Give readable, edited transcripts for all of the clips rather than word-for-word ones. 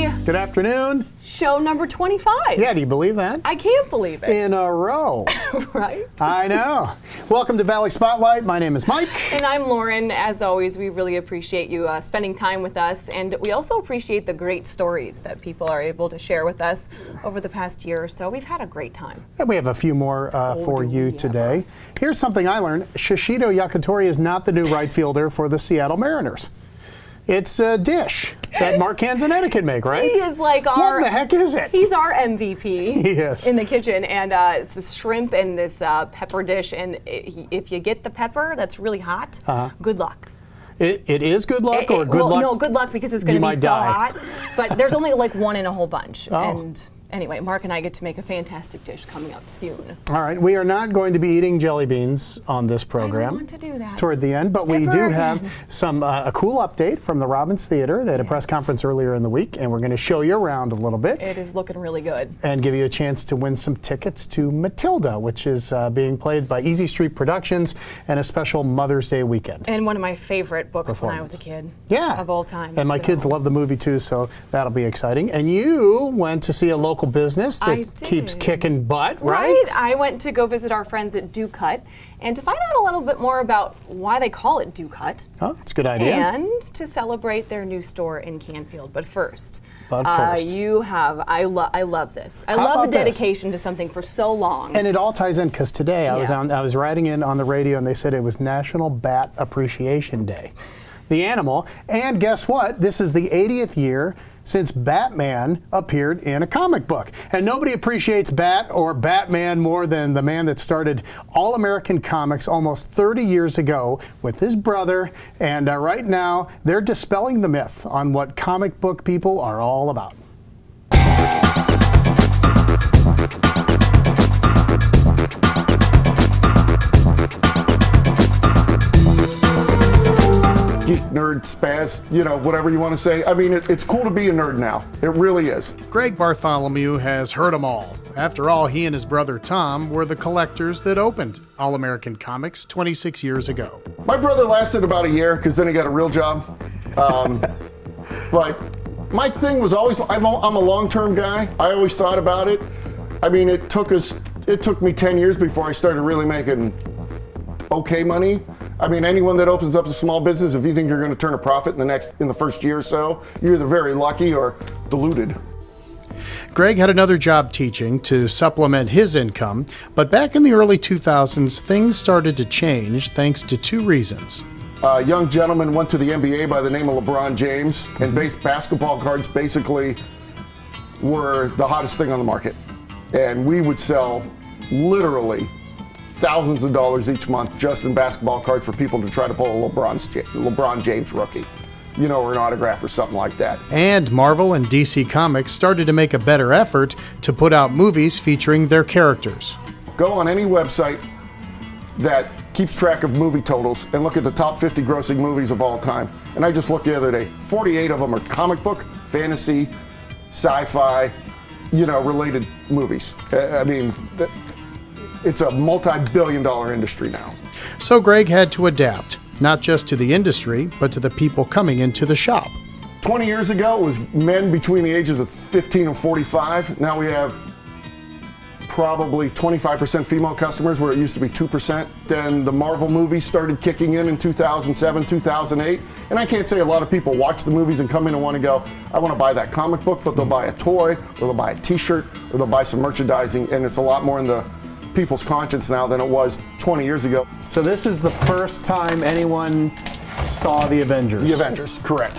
Good afternoon. Show number 25. Yeah, do you believe that? I can't believe it. In a row. Right? I know. Welcome to Valley Spotlight. My name is Mike. And I'm Lauren. As always, we really appreciate you spending time with us. And we also appreciate the great stories that people are able to share with us over the past year or so. We've had a great time. And we have a few more for you today. Here's something I learned. Shishito Yakatori is not the new right fielder for the Seattle Mariners. It's a dish that Mark Canzonetta can make, right? He is like our... What the heck is it? He's our MVP Yes. in the kitchen. And it's this shrimp and this pepper dish. And if you get the pepper that's really hot, good luck. It is good luck or good luck? No, good luck because it's going to be so hot. But there's only like one in a whole bunch. Oh. And anyway, Mark and I get to make a fantastic dish coming up soon. All right, we are not going to be eating jelly beans on this program. I don't want to do that. Toward the end, but we do have some a cool update from the Robbins Theater. They had a press conference earlier in the week, and we're going to show you around a little bit. It is looking really good. And give you a chance to win some tickets to Matilda, which is being played by Easy Street Productions and a special Mother's Day weekend. And one of my favorite books when I was a kid. Yeah. Of all time. And my kids love the movie too, so that'll be exciting. And you went to see a local business that keeps kicking butt, right? I went to go visit our friends at Do Cut and to find out a little bit more about why they call it Do Cut. Oh, that's a good idea. And to celebrate their new store in Canfield. But first, you have, I love this. I love the dedication to something for so long. And it all ties in because today I was writing in on the radio and they said it was National Bat Appreciation Day. The animal, and guess what? This is the 80th year since Batman appeared in a comic book. And nobody appreciates Bat or Batman more than the man that started All-American Comics almost 30 years ago with his brother. And right now, they're dispelling the myth on what comic book people are all about. Geek, nerd, spaz, you know, whatever you want to say. I mean, it's cool to be a nerd now. It really is. Greg Bartholomew has heard them all. After all, he and his brother Tom were the collectors that opened All-American Comics 26 years ago. My brother lasted about a year because then he got a real job. But my thing was always, I'm a long-term guy. I always thought about it. I mean, it took me 10 years before I started really making okay money. I mean, anyone that opens up a small business, if you think you're going to turn a profit in the first year or so, you're either very lucky or deluded. Greg had another job teaching to supplement his income, but back in the early 2000s, things started to change thanks to two reasons. A young gentleman went to the NBA by the name of LeBron James, and basketball cards basically were the hottest thing on the market. And we would sell literally thousands of dollars each month just in basketball cards for people to try to pull a LeBron James rookie, you know, or an autograph or something like that. And Marvel and DC Comics started to make a better effort to put out movies featuring their characters. Go on any website that keeps track of movie totals and look at the top 50 grossing movies of all time. And I just looked the other day, 48 of them are comic book, fantasy, sci-fi, you know, related movies. I mean, it's a multi-billion-dollar industry now. So Greg had to adapt, not just to the industry, but to the people coming into the shop. 20 years ago, it was men between the ages of 15 and 45. Now we have probably 25% female customers, where it used to be 2%. Then the Marvel movies started kicking in 2007, 2008. And I can't say a lot of people watch the movies and come in and want to go, I want to buy that comic book, but they'll buy a toy, or they'll buy a t-shirt, or they'll buy some merchandising, and it's a lot more in the people's conscience now than it was 20 years ago. So this is the first time anyone saw the Avengers. The Avengers, correct.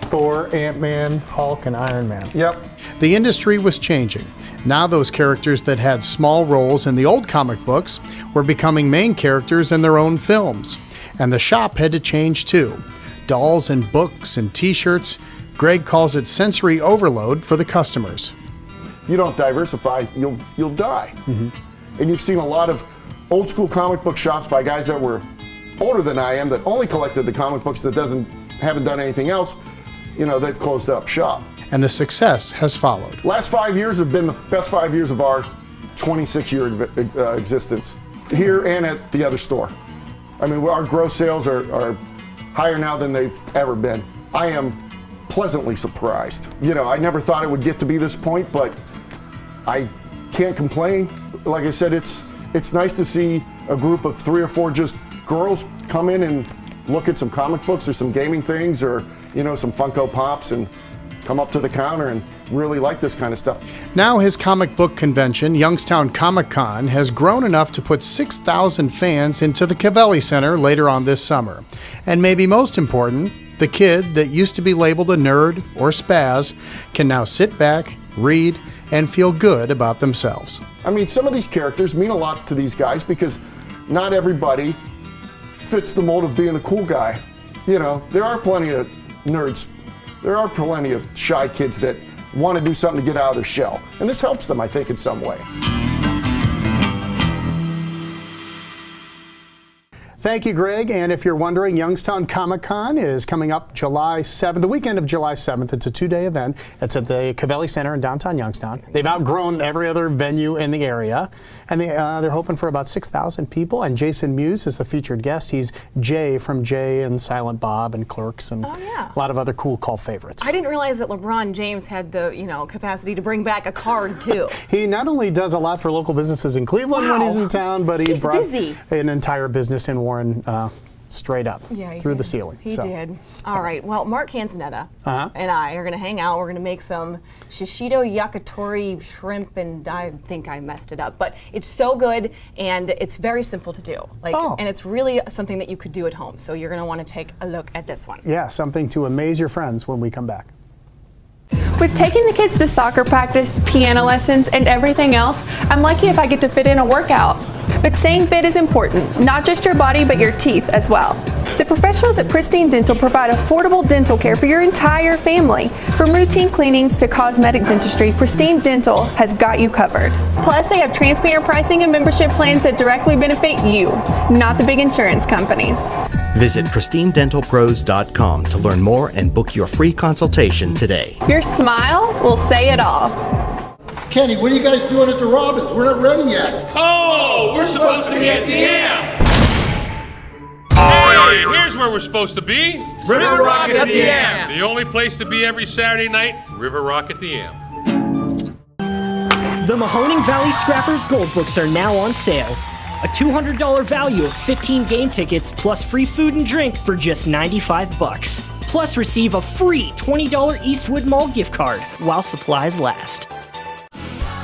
Thor, Ant-Man, Hulk, and Iron Man. Yep. The industry was changing. Now those characters that had small roles in the old comic books were becoming main characters in their own films. And the shop had to change too. Dolls and books and t-shirts. Greg calls it sensory overload for the customers. You don't diversify, you'll die. Mm-hmm. And you've seen a lot of old school comic book shops by guys that were older than I am, that only collected the comic books, that haven't done anything else. You know, they've closed up shop. And the success has followed. Last 5 years have been the best 5 years of our 26-year existence, here and at the other store. I mean, our gross sales are higher now than they've ever been. I am pleasantly surprised. You know, I never thought it would get to be this point, but I can't complain. Like I said, it's nice to see a group of 3 or 4 just girls come in and look at some comic books or some gaming things or, you know, some Funko Pops and come up to the counter and really like this kind of stuff. Now his comic book convention, Youngstown ComicCon, has grown enough to put 6,000 fans into the Cavelli Center later on this summer. And maybe most important, the kid that used to be labeled a nerd or spaz can now sit back, read, and feel good about themselves. I mean, some of these characters mean a lot to these guys because not everybody fits the mold of being the cool guy. You know, there are plenty of nerds. There are plenty of shy kids that want to do something to get out of their shell. And this helps them, I think, in some way. Thank you, Greg. And if you're wondering, Youngstown ComicCon is coming up July 7th, the weekend of July 7th. It's a 2-day event. It's at the Cavelli Center in downtown Youngstown. They've outgrown every other venue in the area. And they're hoping for about 6,000 people. And Jason Mewes is the featured guest. He's Jay from Jay and Silent Bob and Clerks and a lot of other cool cult favorites. I didn't realize that LeBron James had the capacity to bring back a card too. He not only does a lot for local businesses in Cleveland when he's in town, but he's brought busy. An entire business in Warren straight up through the ceiling. He did. All right. Well, Mark Canzonetta and I are going to hang out. We're going to make some Shishito Yakatori shrimp, and I think I messed it up, but it's so good and it's very simple to do. And it's really something that you could do at home. So you're going to want to take a look at this one. Yeah, something to amaze your friends when we come back. With taking the kids to soccer practice, piano lessons, and everything else, I'm lucky if I get to fit in a workout. But staying fit is important, not just your body, but your teeth as well. The professionals at Pristine Dental provide affordable dental care for your entire family. From routine cleanings to cosmetic dentistry, Pristine Dental has got you covered. Plus, they have transparent pricing and membership plans that directly benefit you, not the big insurance companies. Visit pristinedentalpros.com to learn more and book your free consultation today. Your smile will say it all. Kenny, what are you guys doing at the Robins? We're not ready yet. Oh, we're supposed to be at the Amp. Hey, here's where we're supposed to be. River Rock at the Amp. The only place to be every Saturday night, River Rock at the Amp. The Mahoning Valley Scrappers Gold Books are now on sale. A $200 value of 15 game tickets plus free food and drink for just $95. Plus receive a free $20 Eastwood Mall gift card while supplies last.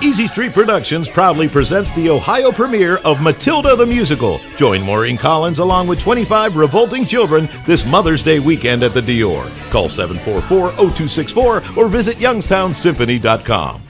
Easy Street Productions proudly presents the Ohio premiere of Matilda the Musical. Join Maureen Collins along with 25 revolting children this Mother's Day weekend at the Dior. Call 744-0264 or visit youngstownsymphony.com.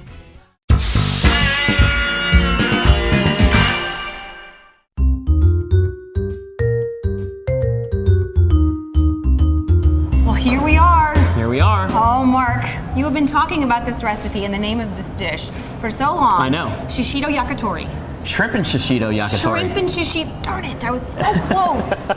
Here we are. Here we are. Oh, Mark, you have been talking about this recipe and the name of this dish for so long. I know. Shishito Yakatori. Shrimp and Shishito Yakatori. Shrimp and Shishito. Darn it, I was so close.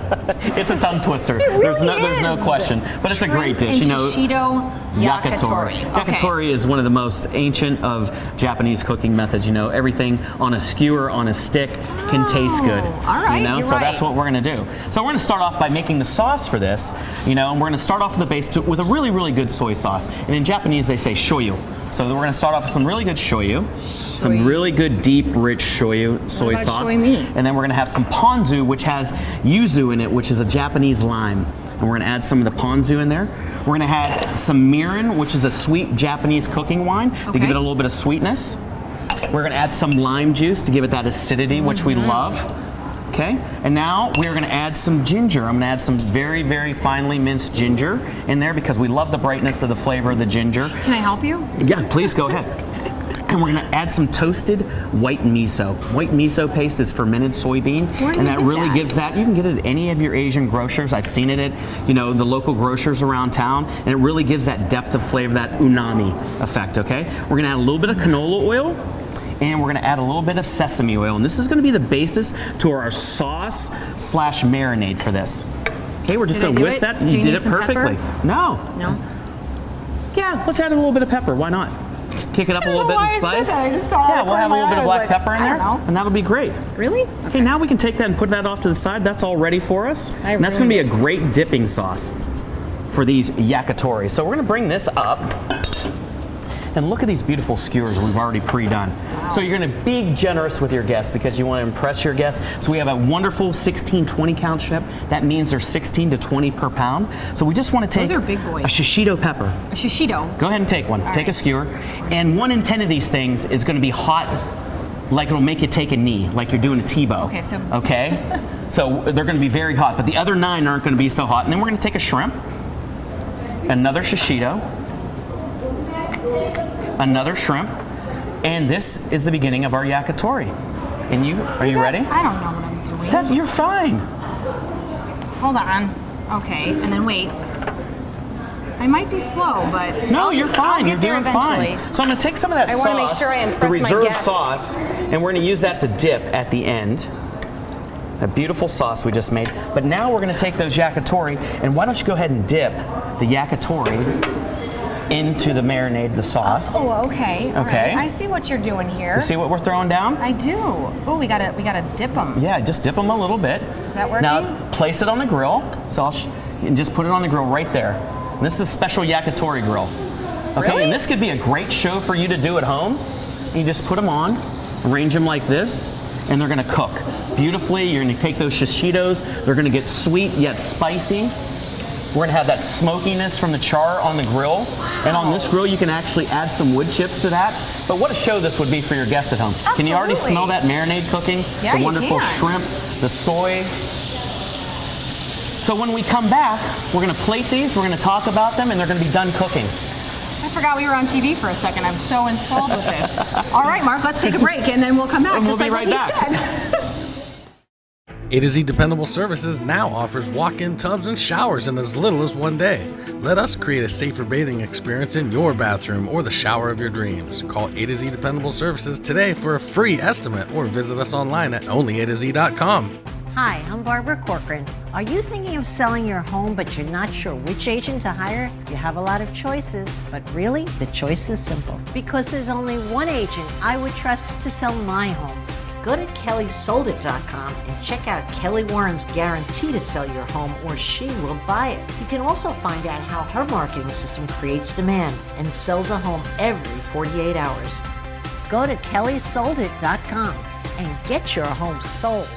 It's a tongue twister. It really there's no question. But it's a great dish. And Shishito Yakatori. Yakitori is one of the most ancient of Japanese cooking methods. You know, everything on a skewer, on a stick, can taste good. All right, So that's what we're going to do. So we're going to start off by making the sauce for this. You know, and we're going to start off with the base with a really, really good soy sauce. And in Japanese, they say shoyu. So we're going to start off with some really good shoyu. Some really good, deep, rich soy sauce. And then we're going to have some ponzu, which has yuzu in it, which is a Japanese lime. And we're going to add some of the ponzu in there. We're going to add some mirin, which is a sweet Japanese cooking wine, to give it a little bit of sweetness. We're going to add some lime juice to give it that acidity, which we love. Okay, and now we're going to add some ginger. I'm going to add some very, very finely minced ginger in there because we love the brightness of the flavor of the ginger. Can I help you? Yeah, please go ahead. And we're going to add some toasted white miso. White miso paste is fermented soybean, and that really gives that. You can get it at any of your Asian grocers. I've seen it at, the local grocers around town, and it really gives that depth of flavor, that umami effect. Okay, we're going to add a little bit of canola oil. And we're going to add a little bit of sesame oil. And this is going to be the basis to our sauce / marinade for this. Okay, we're just going to whisk that. You did it perfectly. No. Yeah, let's add a little bit of pepper. Why not? Kick it up a little bit and spice. Yeah, we'll have a little bit of black pepper in there. And that'll be great. Really? Okay, now we can take that and put that off to the side. That's all ready for us. And that's going to be a great dipping sauce for these yakitori. So we're gonna bring this up. And look at these beautiful skewers we've already pre-done. Wow. So you're gonna be generous with your guests because you wanna impress your guests. So we have a wonderful 16-20 count shrimp. That means there's 16 to 20 per pound. So we just wanna take Those are big boys. a shishito pepper. A shishito. Go ahead and take one. All take right. a skewer. And 1 in 10 of these things is gonna be hot, like it'll make you take a knee, like you're doing a Tebow. Okay, so. Okay? So they're gonna be very hot, but the other 9 aren't gonna be so hot. And then we're gonna take a shrimp, another shishito, another shrimp, and this is the beginning of our yakitori. And are you ready? I don't know what I'm doing. You're fine. Hold on. Okay, and then wait. I might be slow, but no, you're fine. You're doing fine. So I'm gonna take some of that sauce, I want to make sure I impress the my reserve guests. sauce, and we're gonna use that to dip at the end. That beautiful sauce we just made. But now we're gonna take those yakitori, and why don't you go ahead and dip the yakitori into the marinade, the sauce. Oh, okay. All Okay. right. I see what you're doing here. You see what we're throwing down? I do. Oh, we gotta dip them. Yeah, just dip them a little bit. Is that working? Now place it on the grill. So and just put it on the grill right there. And this is a special yakitori grill. Okay, Really? and this could be a great show for you to do at home. You just put them on, arrange them like this, and they're gonna cook beautifully. You're gonna take those shishitos. They're gonna get sweet yet spicy. We're gonna have that smokiness from the char on the grill. Wow. And on this grill, you can actually add some wood chips to that. But what a show this would be for your guests at home. Absolutely. Can you already smell that marinade cooking? Yeah, the wonderful you can. shrimp, the soy. So when we come back, we're gonna plate these, we're gonna talk about them, and they're gonna be done cooking. I forgot we were on TV for a second. I'm so enthralled with this. All right, Mark, let's take a break, and then we'll come back. And we'll just be like right what he back. said. A to Z Dependable Services now offers walk-in tubs and showers in as little as 1 day. Let us create a safer bathing experience in your bathroom or the shower of your dreams. Call A to Z Dependable Services today for a free estimate or visit us online at onlyatoz.com. Hi, I'm Barbara Corcoran. Are you thinking of selling your home but you're not sure which agent to hire? You have a lot of choices, but really the choice is simple. Because there's only one agent I would trust to sell my home. Go to kellysoldit.com and check out Kelly Warren's guarantee to sell your home or she will buy it. You can also find out how her marketing system creates demand and sells a home every 48 hours. Go to kellysoldit.com and get your home sold.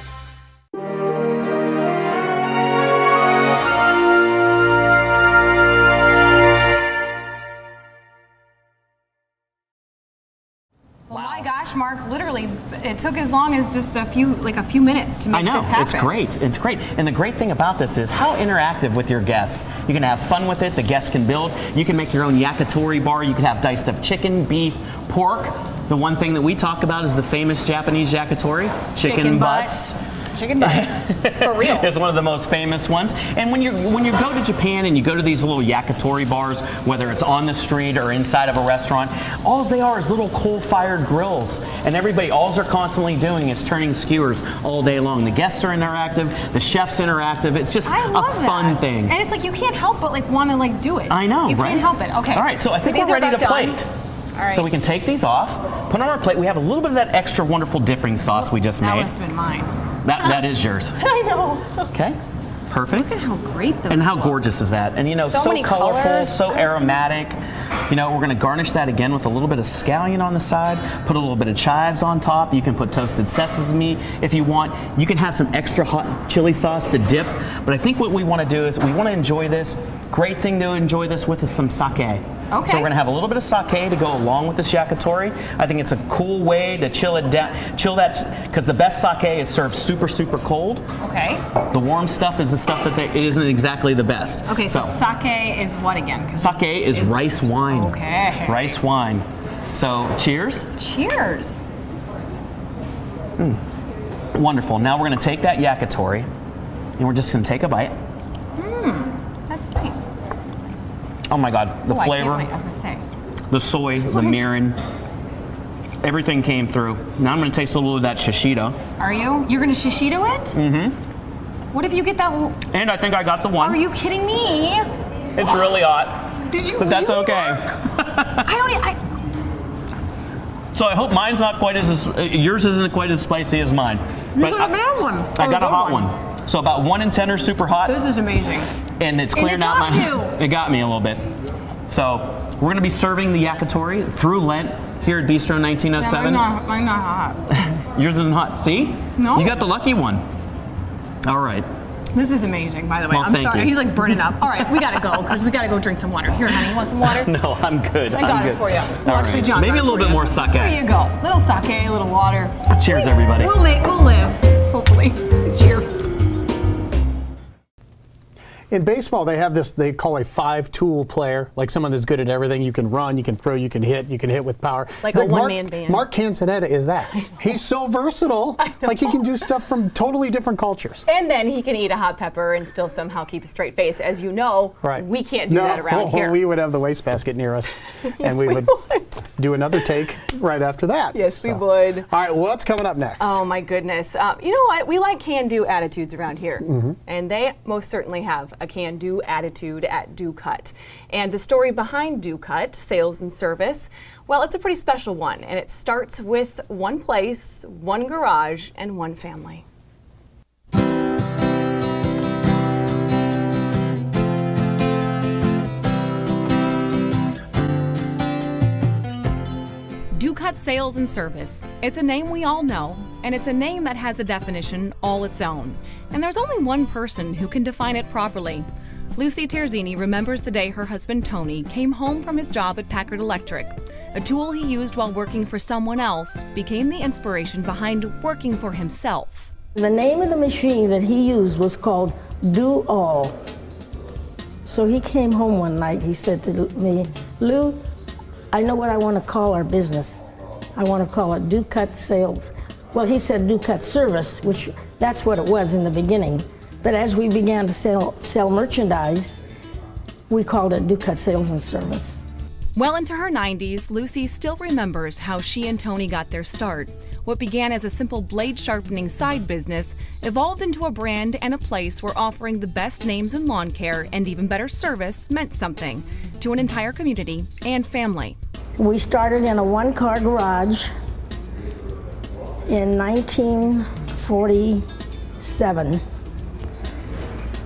Mark, literally, it took as long as just a few minutes to make this happen. It's great. It's great. And the great thing about this is how interactive with your guests. You can have fun with it. The guests can build. You can make your own yakitori bar. You can have diced up chicken, beef, pork. The one thing that we talk about is the famous Japanese yakitori, chicken butts. Chicken butt, for real. It's one of the most famous ones. And when you go to Japan and you go to these little yakitori bars, whether it's on the street or inside of a restaurant, all they are is little coal-fired grills. And all they're constantly doing is turning skewers all day long. The guests are interactive, the chef's interactive. It's just a fun thing. And it's like you can't help but want to do it. I know, you right? can't help it. Okay. All right, so I think we're ready to plate. All right. So we can take these off, put on our plate. We have a little bit of that extra wonderful dipping sauce we just made. That must have been mine. That is yours. I know. Okay. Perfect. Look at how great those And how look. gorgeous is that? And so many colorful, colors. so aromatic. We're going to garnish that again with a little bit of scallion on the side, put a little bit of chives on top. You can put toasted sesame if you want. You can have some extra hot chili sauce to dip. But I think what we want to do is we want to enjoy this. Great thing to enjoy this with is some sake. Okay. So we're going to have a little bit of sake to go along with this yakitori. I think it's a cool way to chill it down, because the best sake is served super, super cold. Okay. The warm stuff is the stuff that it isn't exactly the best. Okay, so sake is what again? Sake is rice wine. Okay. Rice wine. So cheers. Cheers. Wonderful. Now we're going to take that yakitori and we're just going to take a bite. That's nice. Oh my God, the flavor, I can't wait. I was going to say. the soy, the mirin, everything came through. Now I'm going to taste a little of that shishito. Are you? You're going to shishito it? Mm-hmm. What if you get that? And I think I got the one. Are you kidding me? It's really hot. Did you? But that's really, okay. So I hope mine's not quite yours isn't quite as spicy as mine. You got a bad one. I got a hot one. So about 1 in 10 are super hot. This is amazing. And it's clearing out my... It got me a little bit. So we're going to be serving the yakitori through Lent here at Bistro 1907. Yeah, mine's not hot. Yours isn't hot. See? No. You got the lucky one. All right. This is amazing, by the way. Well, I'm thank sorry. you. He's like burning up. All right, we gotta go because we gotta go drink some water. Here, honey, you want some water? No, I'm good. I got it for you. Well, All actually, right. John, Maybe a little bit more sake. There you go. Little sake, a little water. Cheers, everybody. We'll live, hopefully. Cheers. In baseball, they have this, they call a 5-tool player, like someone that's good at everything. You can run, you can throw, you can hit with power. Like a one-man band. Mark Canzonetta is that. He's so versatile. Like he can do stuff from totally different cultures. And then he can eat a hot pepper and still somehow keep a straight face. As you know, we can't do that around here. We would have the wastebasket near us, and we would do another take right after that. Yes, we would. All right, what's coming up next? Oh my goodness. You know what? We like can-do attitudes around here. And they most certainly have a can-do attitude at Do Cut. And the story behind Do Cut, sales and service, well, it's a pretty special one. And it starts with one place, one garage, and one family. Do Cut Sales and Service. It's a name we all know, and it's a name that has a definition all its own. And there's only one person who can define it properly. Lucy Terzigni remembers the day her husband Tony came home from his job at Packard Electric. A tool he used while working for someone else became the inspiration behind working for himself. The name of the machine that he used was called Do All. So he came home one night, he said to me, Lou, I know what I want to call our business. I want to call it Do Cut Sales. Well, he said Do Cut Service, which that's what it was in the beginning. But as we began to sell merchandise, we called it Do Cut Sales and Service. Well into her 90s, Lucy still remembers how she and Tony got their start. What began as a simple blade sharpening side business evolved into a brand and a place where offering the best names in lawn care and even better service meant something to an entire community and family. We started in a one-car garage in 1947.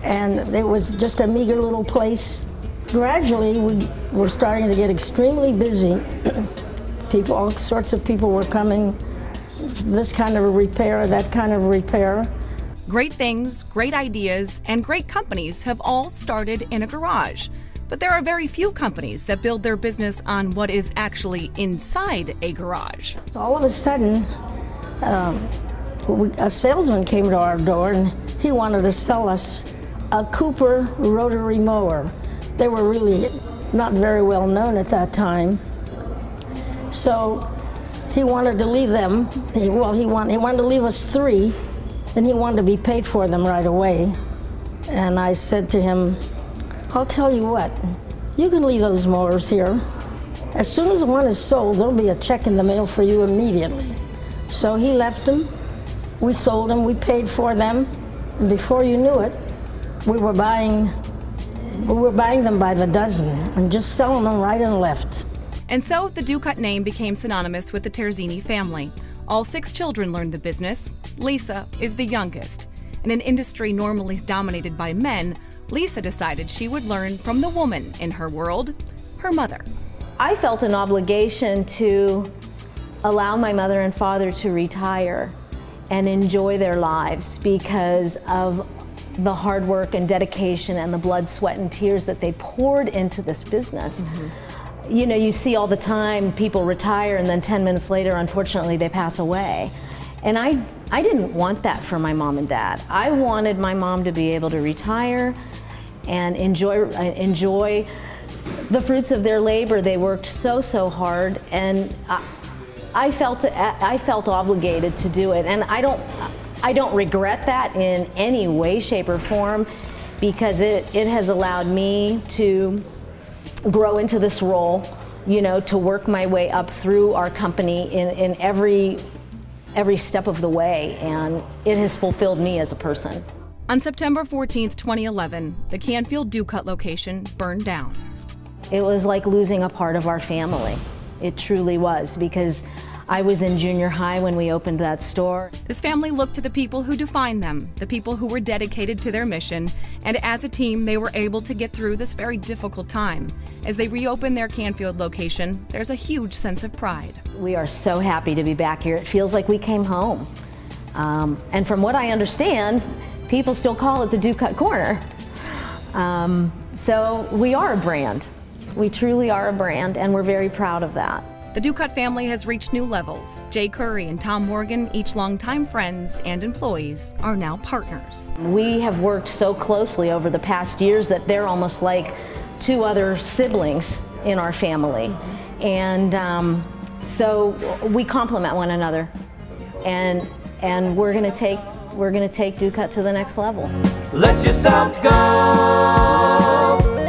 And it was just a meager little place. Gradually, we were starting to get extremely busy. All sorts of people were coming, this kind of a repair, that kind of a repair. Great things, great ideas, and great companies have all started in a garage. But there are very few companies that build their business on what is actually inside a garage. So all of a sudden, a salesman came to our door and he wanted to sell us a Cooper rotary mower. They were really not very well known at that time. So he wanted to leave them, he wanted to leave us 3, and he wanted to be paid for them right away. And I said to him, I'll tell you what, you can leave those mowers here. As soon as one is sold, there'll be a check in the mail for you immediately. So he left them, we sold them, we paid for them, and before you knew it, we were buying them by the dozen and just selling them right and left. And so the Do Cut name became synonymous with the Terzigni family. All 6 children learned the business. Lisa is the youngest. In an industry normally dominated by men, Lisa decided she would learn from the woman in her world, her mother. I felt an obligation to allow my mother and father to retire and enjoy their lives because of the hard work and dedication and the blood, sweat, and tears that they poured into this business. You know, you see all the time people retire and then 10 minutes later, unfortunately, they pass away. And I didn't want that for my mom and dad. I wanted my mom to be able to retire and enjoy the fruits of their labor. They worked so hard, and I felt obligated to do it. And I don't regret that in any way, shape, or form, because it has allowed me to grow into this role, you know, to work my way up through our company in every step of the way, and it has fulfilled me as a person. On September 14th, 2011, the Canfield Do Cut location burned down. It was like losing a part of our family. It truly was, because I was in junior high when we opened that store. This family looked to the people who defined them, the people who were dedicated to their mission, and as a team, they were able to get through this very difficult time. As they reopen their Canfield location, there's a huge sense of pride. We are so happy to be back here. It feels like we came home. And from what I understand, people still call it the Do-Cut Corner. So we are a brand. We truly are a brand, and we're very proud of that. The Do-Cut family has reached new levels. Jay Curry and Tom Morgan, each longtime friends and employees, are now partners. We have worked so closely over the past years that they're almost like two other siblings in our family. And so we complement one another. And we're gonna take Do-Cut to the next level. Let yourself go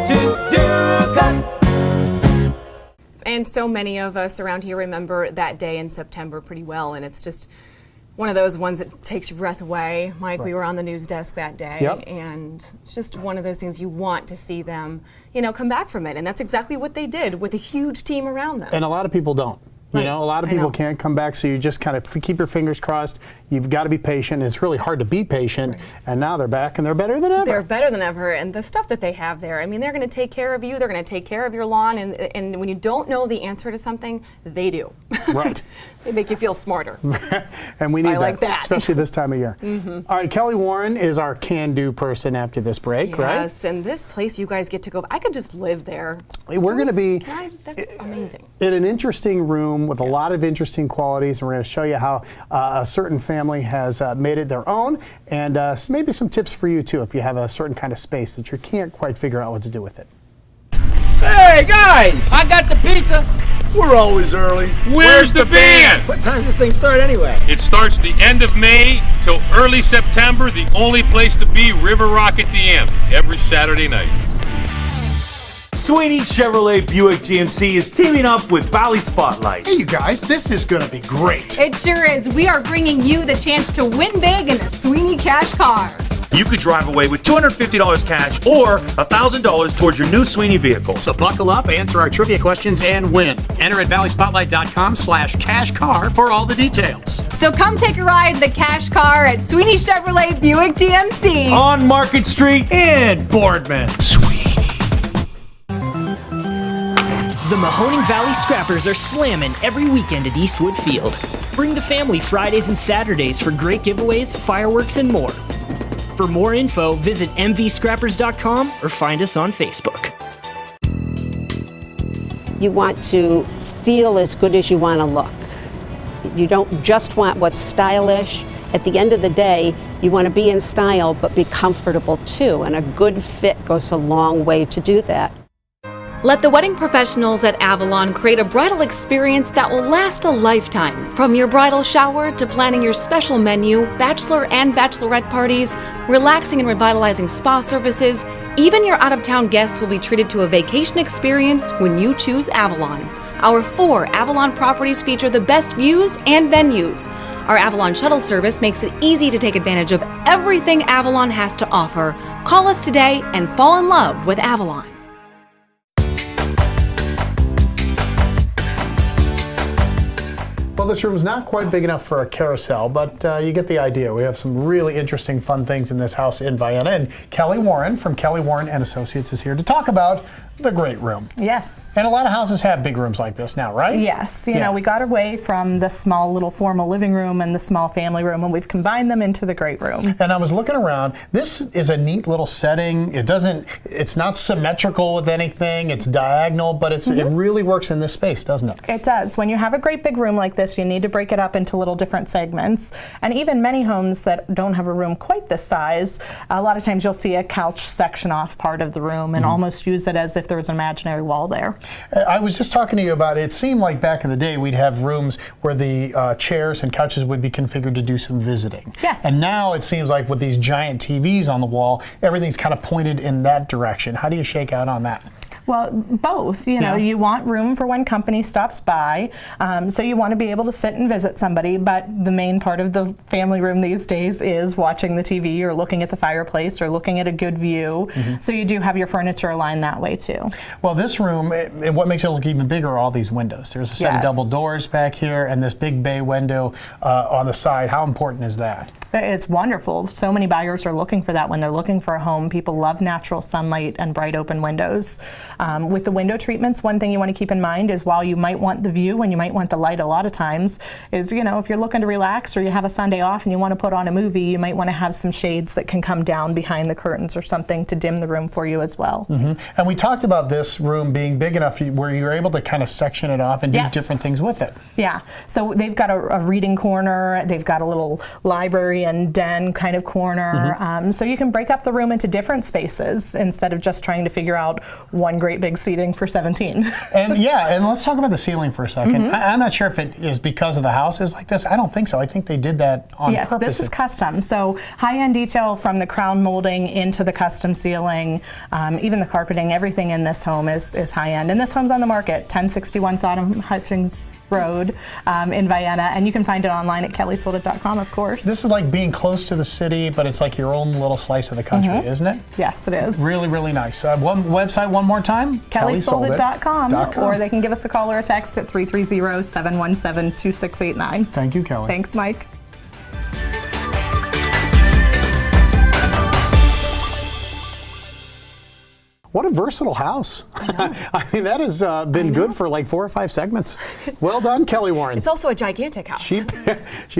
to Do-Cut. And so many of us around here remember that day in September pretty well, and it's just one of those ones that takes your breath away. Mike, we were on the news desk that day, and it's just one of those things you want to see them, come back from it, and that's exactly what they did with a huge team around them. And a lot of people don't. You know, a lot of people can't come back, so you just kind of keep your fingers crossed. You've got to be patient. It's really hard to be patient, and now they're back, and they're better than ever. They're better than ever, and the stuff that they have there, I mean, they're going to take care of you. They're going to take care of your lawn, and when you don't know the answer to something, they do. Right. They make you feel smarter. And we need that, like that, especially this time of year. All right, Kelly Warren is our can-do person after this break, right? Yes, and this place you guys get to go, I could just live there. We're going to be that's amazing. In an interesting room with a lot of interesting qualities, and we're going to show you how a certain family has made it their own, and maybe some tips for you too if you have a certain kind of space that you can't quite figure out what to do with it. Hey guys, I got the pizza. We're always early. Where's the band? What time does this thing start anyway? It starts the end of May till early September. The only place to be, River Rock at the Amp, every Saturday night. Sweeney Chevrolet Buick GMC is teaming up with Valley Spotlight. Hey you guys, this is going to be great. It sure is. We are bringing you the chance to win big in the Sweeney Cash Car. You could drive away with $250 cash or $1,000 towards your new Sweeney vehicle. So buckle up, answer our trivia questions, and win. Enter at valleyspotlight.com/cash-car for all the details. So come take a ride in the Cash Car at Sweeney Chevrolet Buick GMC. On Market Street in Boardman. The Mahoning Valley Scrappers are slamming every weekend at Eastwood Field. Bring the family Fridays and Saturdays for great giveaways, fireworks, and more. For more info, visit mvscrappers.com or find us on Facebook. You want to feel as good as you want to look. You don't just want what's stylish. At the end of the day, you want to be in style but be comfortable too, and a good fit goes a long way to do that. Let the wedding professionals at Avalon create a bridal experience that will last a lifetime. From your bridal shower to planning your special menu, bachelor and bachelorette parties, relaxing and revitalizing spa services, even your out-of-town guests will be treated to a vacation experience when you choose Avalon. Our 4 Avalon properties feature the best views and venues. Our Avalon shuttle service makes it easy to take advantage of everything Avalon has to offer. Call us today and fall in love with Avalon. Well, this room is not quite big enough for a carousel, but you get the idea. We have some really interesting, fun things in this house in Vienna, and Kelly Warren from Kelly Warren and Associates is here to talk about the great room. Yes. And a lot of houses have big rooms like this now, right? Yes. You know, we got away from the small little formal living room and the small family room, and we've combined them into the great room. And I was looking around. This is a neat little setting. It's not symmetrical with anything. It's diagonal, but it really works in this space, doesn't it? It does. When you have a great big room like this, you need to break it up into little different segments. And even many homes that don't have a room quite this size, a lot of times you'll see a couch section off part of the room and almost use it as if there was an imaginary wall there. I was just talking to you about it seemed like back in the day we'd have rooms where the chairs and couches would be configured to do some visiting. Yes. And now it seems like with these giant TVs on the wall, everything's kind of pointed in that direction. How do you shake out on that? Well, both. You know, you want room for when company stops by, so you want to be able to sit and visit somebody, but the main part of the family room these days is watching the TV or looking at the fireplace or looking at a good view. So you do have your furniture aligned that way too. Well, this room, what makes it look even bigger are all these windows. There's a set of double doors back here and this big bay window on the side. How important is that? It's wonderful. So many buyers are looking for that when they're looking for a home. People love natural sunlight and bright open windows. With the window treatments, one thing you want to keep in mind is while you might want the view and you might want the light a lot of times, is, you know, if you're looking to relax or you have a Sunday off and you want to put on a movie, you might want to have some shades that can come down behind the curtains or something to dim the room for you as well. And we talked about this room being big enough where you're able to kind of section it off and do different things with it. Yeah, so they've got a reading corner, they've got a little library and den kind of corner, so you can break up the room into different spaces instead of just trying to figure out one great big seating for 17. And let's talk about the ceiling for a second. I'm not sure if it is because of the house is like this. I don't think so. I think they did that on purpose. Yes, this is custom. So high-end detail from the crown molding into the custom ceiling, even the carpeting, everything in this home is high-end. And this home's on the market, 1061 Sodom Hutchings Road in Vienna, and you can find it online at kellysoldit.com, of course. This is like being close to the city, but it's like your own little slice of the country, isn't it? Yes, it is. Really, really nice. One website one more time? kellysoldit.com, or they can give us a call or a text at 330-717-2689. Thank you, Kelly. Thanks, Mike. What a versatile house. I mean, that has been good for like 4 or 5 segments. Well done, Kelly Warren. It's also a gigantic house. She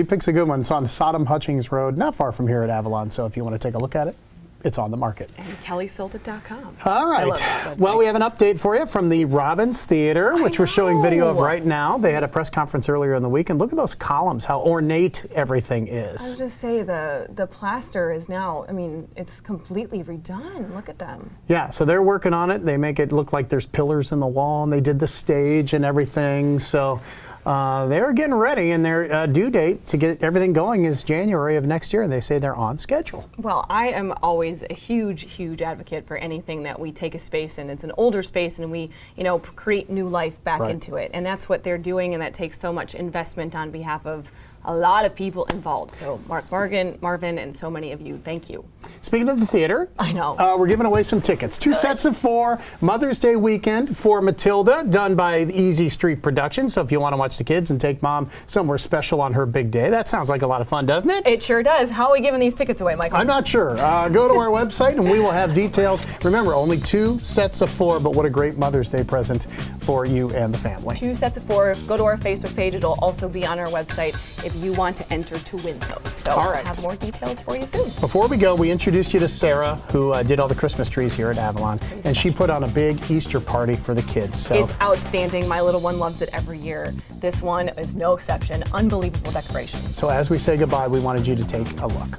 picks a good one. It's on Sodom Hutchings Road, not far from here at Avalon. So if you want to take a look at it, it's on the market. And kellysoldit.com. All right. Well, we have an update for you from the Robbins Theater, which we're showing video of right now. They had a press conference earlier in the week, and look at those columns, how ornate everything is. I was going to say, the plaster is now, I mean, it's completely redone. Look at them. Yeah, so they're working on it. They make it look like there's pillars in the wall, and they did the stage and everything. So they're getting ready, and their due date to get everything going is January of next year, and they say they're on schedule. Well, I am always a huge advocate for anything that we take a space and it's an older space and we, you know, create new life back into it. And that's what they're doing, and that takes so much investment on behalf of a lot of people involved. So Marvin, and so many of you, thank you. Speaking of the theater, I know. We're giving away some tickets. 2 sets of 4, Mother's Day weekend for Matilda, done by Easy Street Productions. So if you want to watch the kids and take mom somewhere special on her big day, that sounds like a lot of fun, doesn't it? It sure does. How are we giving these tickets away, Michael? I'm not sure. Go to our website and we will have details. Remember, only 2 sets of 4, but what a great Mother's Day present for you and the family. 2 sets of 4. Go to our Facebook page. It'll also be on our website if you want to enter to win those. So all right. I'll have more details for you soon. Before we go, we introduced you to Sarah, who did all the Christmas trees here at Avalon, and she put on a big Easter party for the kids. So it's outstanding. My little one loves it every year. This one is no exception. Unbelievable decorations. So as we say goodbye, we wanted you to take a look.